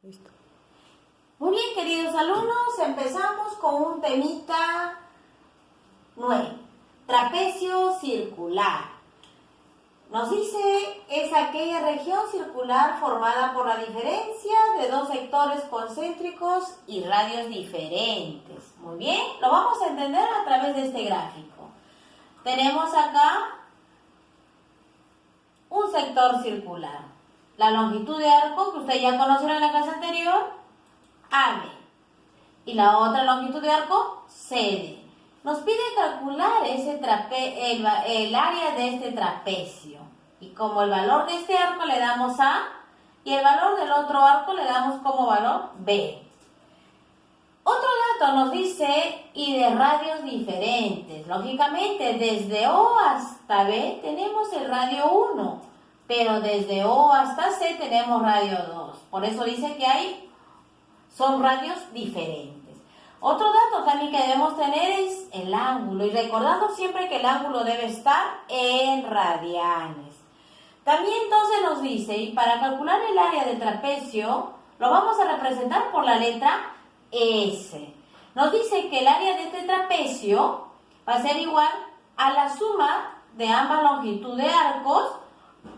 Listo. Muy bien, queridos alumnos, empezamos con un temita nuevo. Trapecio circular. Nos dice, es aquella región circular formada por la diferencia de dos sectores concéntricos y radios diferentes. Muy bien, lo vamos a entender a través de este gráfico. Tenemos acá un sector circular. La longitud de arco, que ustedes ya conocieron en la clase anterior, AB. Y la otra longitud de arco, CD. Nos pide calcular el área de este trapecio. Y como el valor de este arco le damos A, y el valor del otro arco le damos como valor B. Otro dato nos dice, y de radios diferentes. Lógicamente, desde O hasta B tenemos el radio 1. Pero desde O hasta C tenemos radio 2. Por eso dice que son radios diferentes. Otro dato también que debemos tener es el ángulo. Y recordando siempre que el ángulo debe estar en radianes. También entonces nos dice, y para calcular el área del trapecio, lo vamos a representar por la letra S. Nos dice que el área de este trapecio va a ser igual a la suma de ambas longitudes de arcos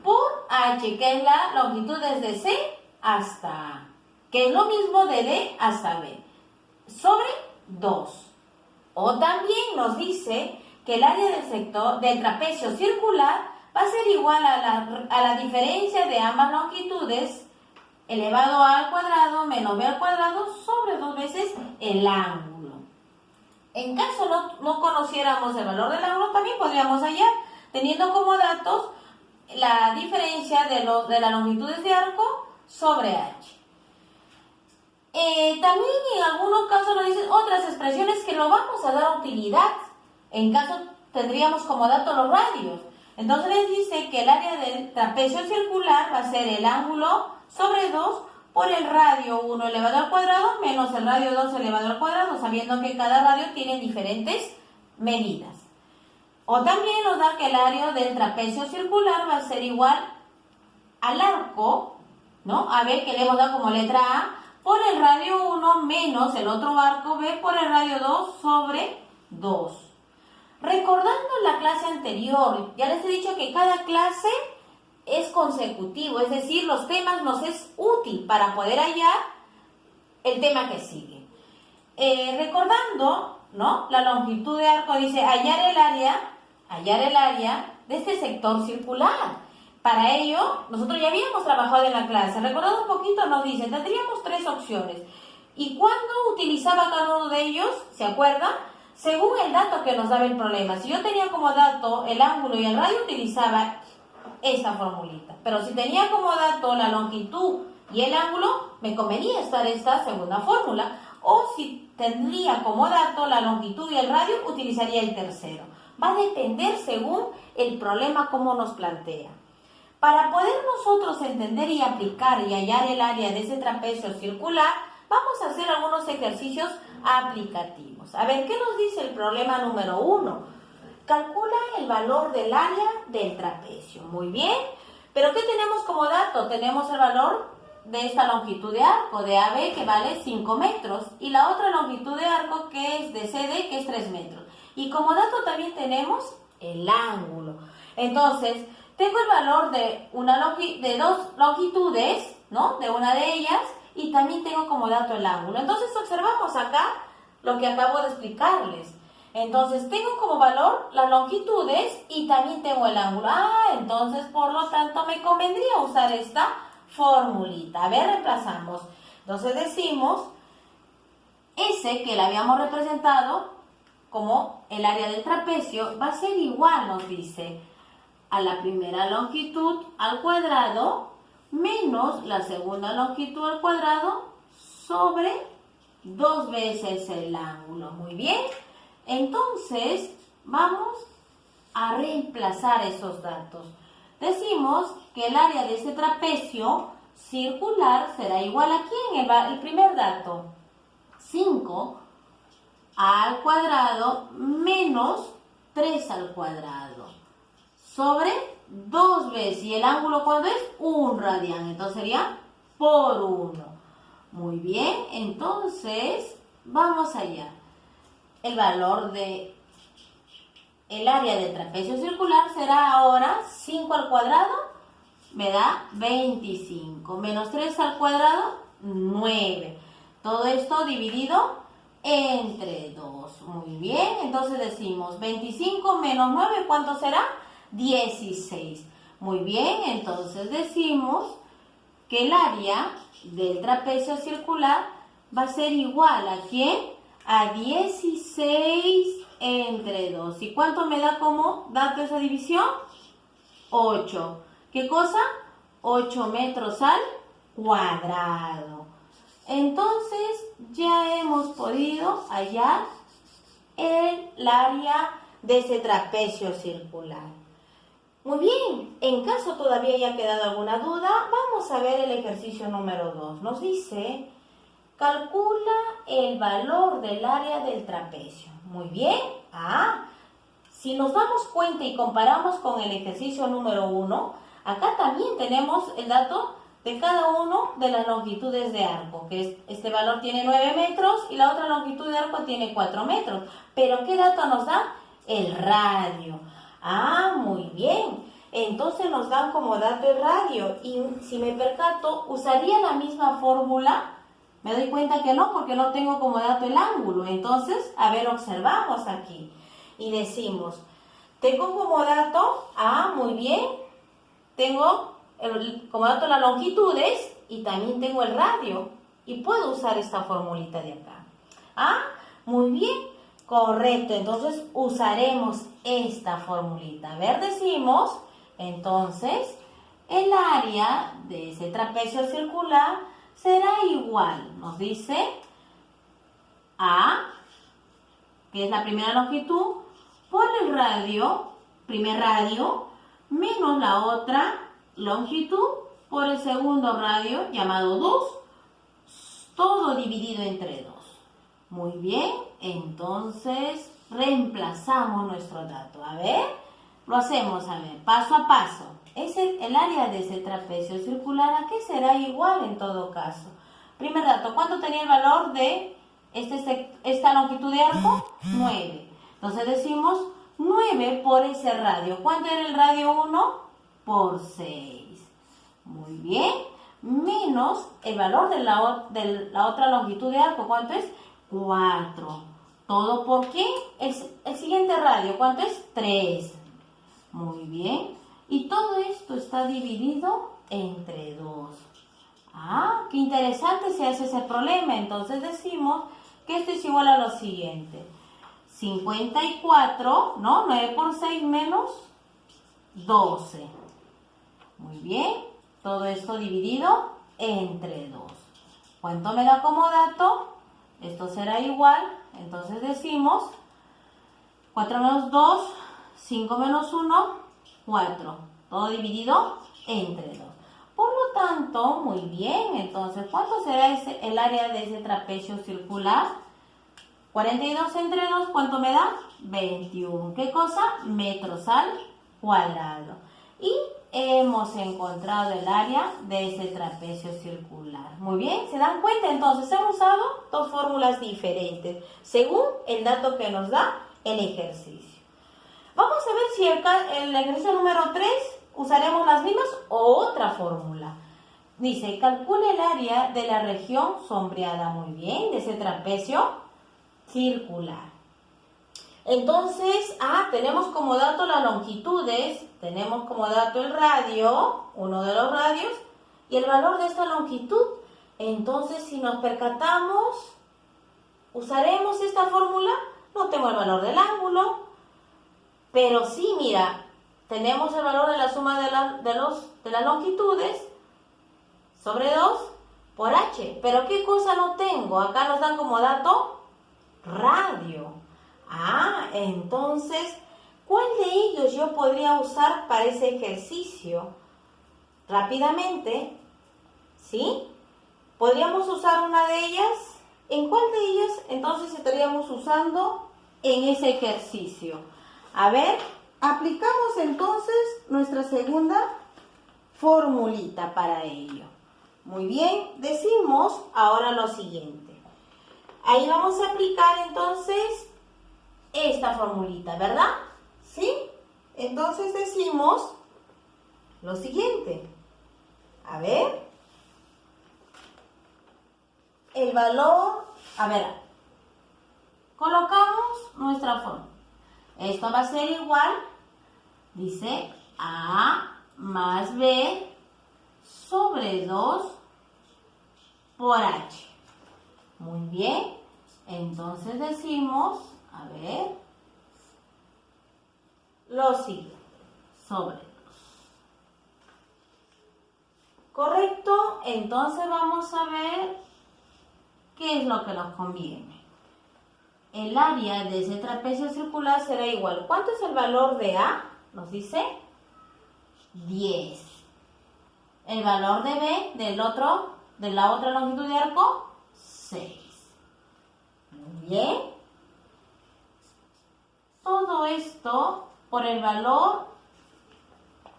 por H, que es la longitud desde C hasta A, que es lo mismo de D hasta B, sobre 2. O también nos dice que el área del sector del trapecio circular va a ser igual a la diferencia de ambas longitudes elevado a al cuadrado menos b al cuadrado sobre 2 veces el ángulo. En caso no conociéramos el valor del ángulo, también podríamos hallar, teniendo como datos la diferencia de las longitudes de arco sobre H. También en algunos casos nos dicen otras expresiones que no vamos a dar utilidad. En caso tendríamos como dato los radios. Entonces les dice que el área del trapecio circular va a ser el ángulo sobre 2 por el radio 1 elevado al cuadrado menos el radio 2 elevado al cuadrado, sabiendo que cada radio tiene diferentes medidas. O también nos da que el área del trapecio circular va a ser igual al arco, ¿no? A B, que le hemos dado como letra A, por el radio 1 menos el otro arco B por el radio 2 sobre 2. Recordando la clase anterior, ya les he dicho que cada clase es consecutivo, es decir, los temas nos es útil para poder hallar el tema que sigue. Recordando, ¿no? La longitud de arco dice hallar el área de este sector circular. Para ello, nosotros ya habíamos trabajado en la clase. Recordando un poquito, nos dice, tendríamos 3 opciones. ¿Y cuándo utilizaba cada uno de ellos? ¿Se acuerdan? Según el dato que nos daba el problema. Si yo tenía como dato el ángulo y el radio, utilizaba esta formulita. Pero si tenía como dato la longitud y el ángulo, me convenía estar esta segunda fórmula. O si tendría como dato la longitud y el radio, utilizaría el tercero. Va a depender según el problema cómo nos plantea. Para poder nosotros entender y aplicar y hallar el área de ese trapecio circular, vamos a hacer algunos ejercicios aplicativos. A ver, ¿qué nos dice el problema número 1? Calcula el valor del área del trapecio. Muy bien, pero ¿qué tenemos como dato? Tenemos el valor de esta longitud de arco, de AB, que vale 5 metros, y la otra longitud de arco, que es de CD, que es 3 metros. Y como dato también tenemos el ángulo. Entonces, tengo el valor de dos longitudes, ¿no? De una de ellas, y también tengo como dato el ángulo. Entonces, observamos acá lo que acabo de explicarles. Entonces, tengo como valor las longitudes y también tengo el ángulo. Entonces, por lo tanto, me convendría usar esta formulita. A ver, reemplazamos. Entonces, decimos S, que la habíamos representado como el área del trapecio, va a ser igual, nos dice, a la primera longitud al cuadrado menos la segunda longitud al cuadrado sobre 2 veces el ángulo. Muy bien. Entonces, vamos a reemplazar esos datos. Decimos que el área de este trapecio circular será igual a ¿quién? El primer dato, 5 al cuadrado menos 3 al cuadrado sobre 2 veces. ¿Y el ángulo cuánto es? 1 radián. Entonces sería por 1. bien, entonces vamos allá. El valor de el área del trapecio circular será ahora 5 al cuadrado, me da 25. Menos 3 al cuadrado, 9. Todo esto dividido entre 2. Muy bien, entonces decimos 25 menos 9, ¿cuánto será? 16. Muy bien, entonces decimos que el área del trapecio circular va a ser igual ¿a quién? A 16 entre 2. ¿Y cuánto me da como dato esa división? 8. ¿Qué cosa? 8 metros al cuadrado. Entonces ya hemos podido hallar el área de ese trapecio circular. Muy bien, en caso todavía haya quedado alguna duda, vamos a ver el ejercicio número 2. Nos dice, calcula el valor del área del trapecio. Muy bien, si nos damos cuenta y comparamos con el ejercicio número 1, acá también tenemos el dato de cada uno de las longitudes de arco, que este valor tiene 9 metros y la otra longitud de arco tiene 4 metros. Pero ¿qué dato nos da? El radio. Muy bien. Entonces nos dan como dato el radio. Y si me percato, ¿usaría la misma fórmula? Me doy cuenta que no, porque no tengo como dato el ángulo. Entonces, a ver, observamos aquí. Y decimos, tengo como dato, muy bien, tengo como dato las longitudes y también tengo el radio. Y puedo usar esta formulita de acá. Muy bien. Correcto, entonces usaremos esta formulita. A ver, decimos, entonces, el área de ese trapecio circular será igual, nos dice, a, que es la primera longitud, por el radio, primer radio, menos la otra longitud por el segundo radio, llamado 2, todo dividido entre 2. Muy bien, entonces reemplazamos nuestro dato. A ver, lo hacemos, paso a paso. El área de ese trapecio circular, ¿a qué será igual en todo caso? Primer dato, ¿cuánto tenía el valor de esta longitud de arco? 9. Entonces decimos 9 por ese radio. ¿Cuánto era el radio 1? Por 6. Muy bien, menos el valor de la otra longitud de arco. ¿Cuánto es? 4. ¿Todo por qué? El siguiente radio, ¿cuánto es? 3. Muy bien. Y todo esto está dividido entre 2. Qué interesante se hace ese problema. Entonces decimos que esto es igual a lo siguiente. 54, ¿no? 9 por 6 menos 12. Muy bien. Todo esto dividido entre 2. ¿Cuánto me da como dato? Esto será igual, entonces decimos 4 menos 2, 5 menos 1, 4. Todo dividido entre 2. Por lo tanto, muy bien, entonces, ¿cuánto será el área de ese trapecio circular? 42 entre 2, ¿cuánto me da? 21. ¿Qué cosa? Metros al cuadrado. Y hemos encontrado el área de ese trapecio circular. Muy bien, ¿se dan cuenta? Entonces hemos usado dos fórmulas diferentes según el dato que nos da el ejercicio. Vamos a ver si el ejercicio número 3 usaremos las mismas o otra fórmula. Dice, calcule el área de la región sombreada. Muy bien, de ese trapecio circular. Entonces, tenemos como dato las longitudes, tenemos como dato el radio, uno de los radios, y el valor de esta longitud. Entonces, si nos percatamos, ¿usaremos esta fórmula? No tengo el valor del ángulo, pero sí, mira, tenemos el valor de la suma de las longitudes sobre 2 por h. Pero ¿qué cosa no tengo? Acá nos dan como dato radio. Entonces, ¿cuál de ellos yo podría usar para ese ejercicio? Rápidamente, ¿sí? ¿Podríamos usar una de ellas? ¿En cuál de ellas entonces estaríamos usando en ese ejercicio? A ver, aplicamos entonces nuestra segunda formulita para ello. Muy bien, decimos ahora lo siguiente. Ahí vamos a aplicar entonces esta formulita, ¿verdad? ¿Sí? Entonces decimos lo siguiente. A ver. El valor, colocamos nuestra fórmula. Esto va a ser igual, dice A más B sobre 2 por H. Muy bien, entonces decimos, a ver, lo siguiente, sobre 2. ¿Correcto? Entonces vamos a ver qué es lo que nos conviene. El área de ese trapecio circular será igual. ¿Cuánto es el valor de A? Nos dice 10. El valor de B de la otra longitud de arco, 6. Muy bien. Todo esto por el valor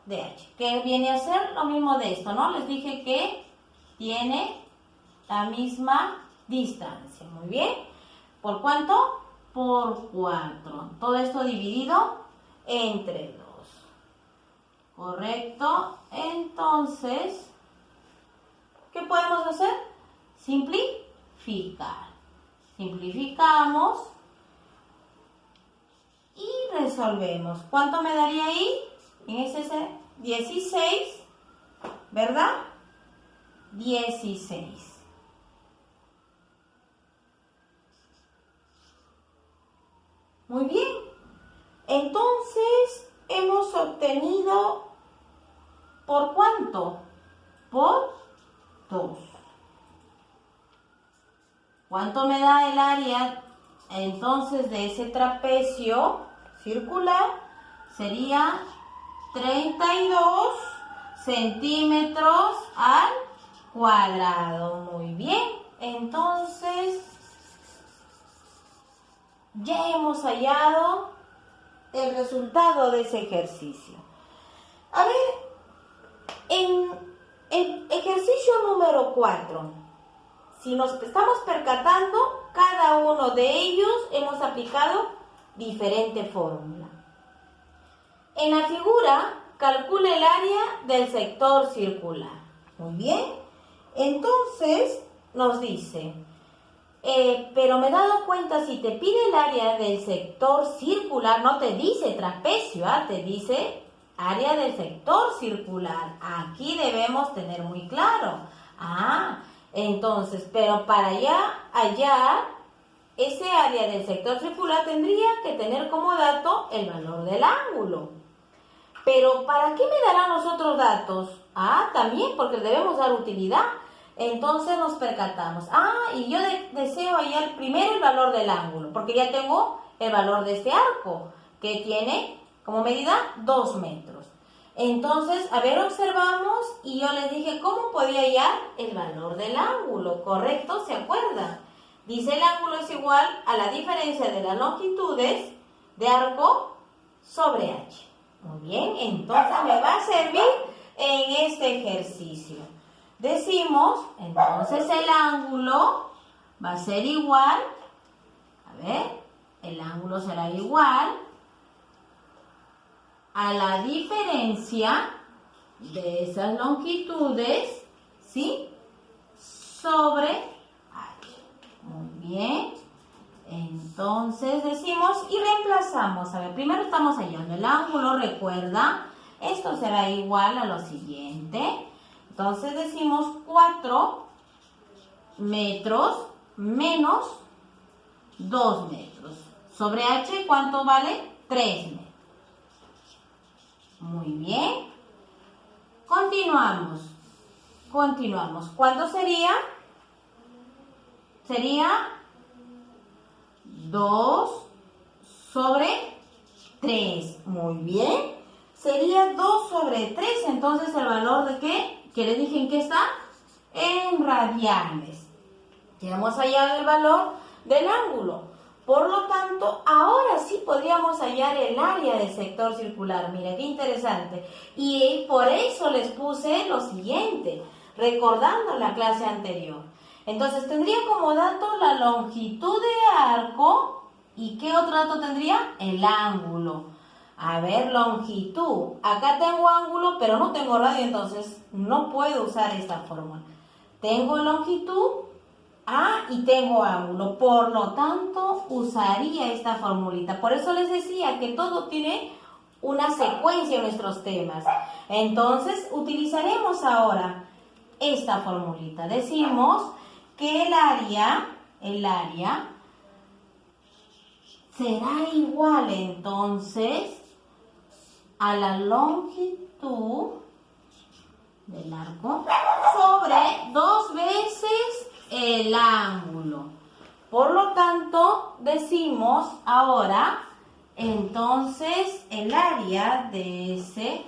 de H, que viene a ser lo mismo de esto, ¿no? Les dije que tiene la misma distancia. Muy bien. ¿Por cuánto? Por 4. Todo esto dividido entre 2. ¿Correcto? Entonces, ¿qué podemos hacer? Simplificar. Simplificamos y resolvemos. ¿Cuánto me daría ahí? En ese 16, ¿verdad? 16. Muy bien. Entonces, hemos obtenido, ¿por cuánto? Por 2. ¿Cuánto me da el área entonces de ese trapecio circular? Sería 32 centímetros al cuadrado. Muy bien. Entonces, ya hemos hallado el resultado de ese ejercicio. A ver, en el ejercicio número 4, si nos estamos percatando, cada uno de ellos hemos aplicado diferente fórmula. En la figura, calcula el área del sector circular. Muy bien. Entonces, nos dice, pero me he dado cuenta, si te pide el área del sector circular, no te dice trapecio, te dice área del sector circular. Aquí debemos tener muy claro. Entonces, pero para hallar ese área del sector circular tendría que tener como dato el valor del ángulo. Pero ¿para qué me darán los otros datos? También porque debemos dar utilidad. Entonces nos percatamos. Y yo deseo hallar primero el valor del ángulo, porque ya tengo el valor de este arco, que tiene como medida 2 metros. Entonces, observamos y yo les dije cómo podía hallar el valor del ángulo, ¿correcto? ¿Se acuerdan? Dice el ángulo es igual a la diferencia de las longitudes de arco sobre H. Muy bien, entonces me va a servir en este ejercicio. Decimos, entonces el ángulo va a ser igual, el ángulo será igual a la diferencia de esas longitudes, ¿sí? Sobre H. Muy bien. Entonces decimos y reemplazamos. Primero estamos hallando el ángulo, recuerda, esto será igual a lo siguiente. Entonces decimos 4 metros menos 2 metros. Sobre H, ¿cuánto vale? 3 metros. Muy bien. Continuamos. ¿Cuánto sería? Sería 2 sobre 3. Muy bien. Sería 2 sobre 3. Entonces, ¿el valor de qué? ¿Qué les dije en qué está? En radianes. Ya hemos hallado el valor del ángulo. Por lo tanto, ahora sí podríamos hallar el área del sector circular. Mira, qué interesante. Y por eso les puse lo siguiente. recordando la clase anterior. Entonces tendría como dato la longitud de arco. ¿Y qué otro dato tendría? El ángulo. A ver, longitud. Acá tengo ángulo, pero no tengo radio, entonces no puedo usar esta fórmula. Tengo longitud y tengo ángulo. Por lo tanto, usaría esta formulita. Por eso les decía que todo tiene una secuencia en nuestros temas. Entonces, utilizaremos ahora esta formulita. Decimos que el área será igual entonces a la longitud del arco sobre 2 veces el ángulo. Por lo tanto, decimos ahora, entonces el área de ese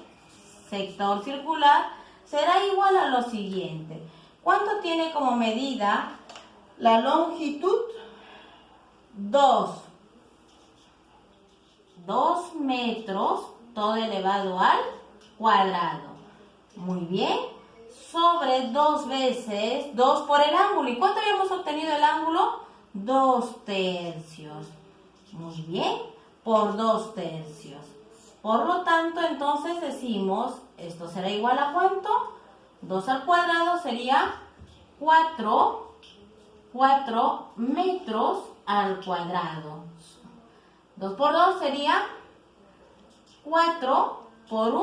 sector circular será igual a lo siguiente. ¿Cuánto tiene como medida la longitud? 2 metros, todo elevado al cuadrado. Muy bien. Sobre 2 veces, 2 por el ángulo. ¿Y cuánto habíamos obtenido el ángulo? 2/3. Muy bien. Por 2/3. Por lo tanto, entonces decimos, esto será igual a ¿cuánto? 2 al cuadrado sería 4 metros al cuadrado. 2 por 2 sería 4 por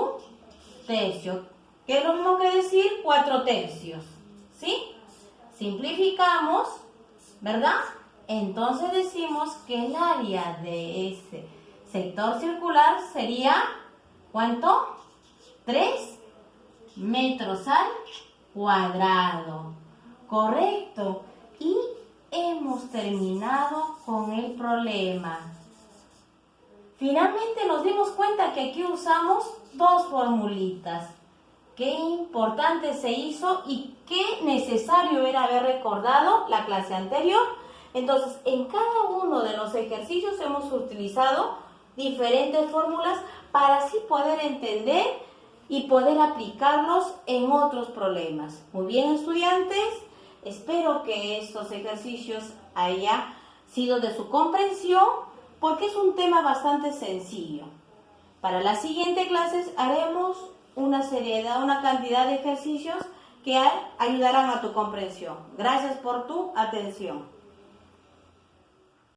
1/3. Que es lo mismo que decir 4/3. ¿Sí? Simplificamos, ¿verdad? Entonces decimos que el área de ese sector circular sería, ¿cuánto? 3 metros al cuadrado. Correcto. Y hemos terminado con el problema. Finalmente nos dimos cuenta que aquí usamos 2 formulitas. Qué importante se hizo y qué necesario era haber recordado la clase anterior. Entonces, en cada uno de los ejercicios hemos utilizado diferentes fórmulas para así poder entender y poder aplicarlos en otros problemas. Muy bien, estudiantes, espero que estos ejercicios hayan sido de su comprensión porque es un tema bastante sencillo. Para las siguientes clases haremos una cantidad de ejercicios que ayudarán a tu comprensión. Gracias por tu atención.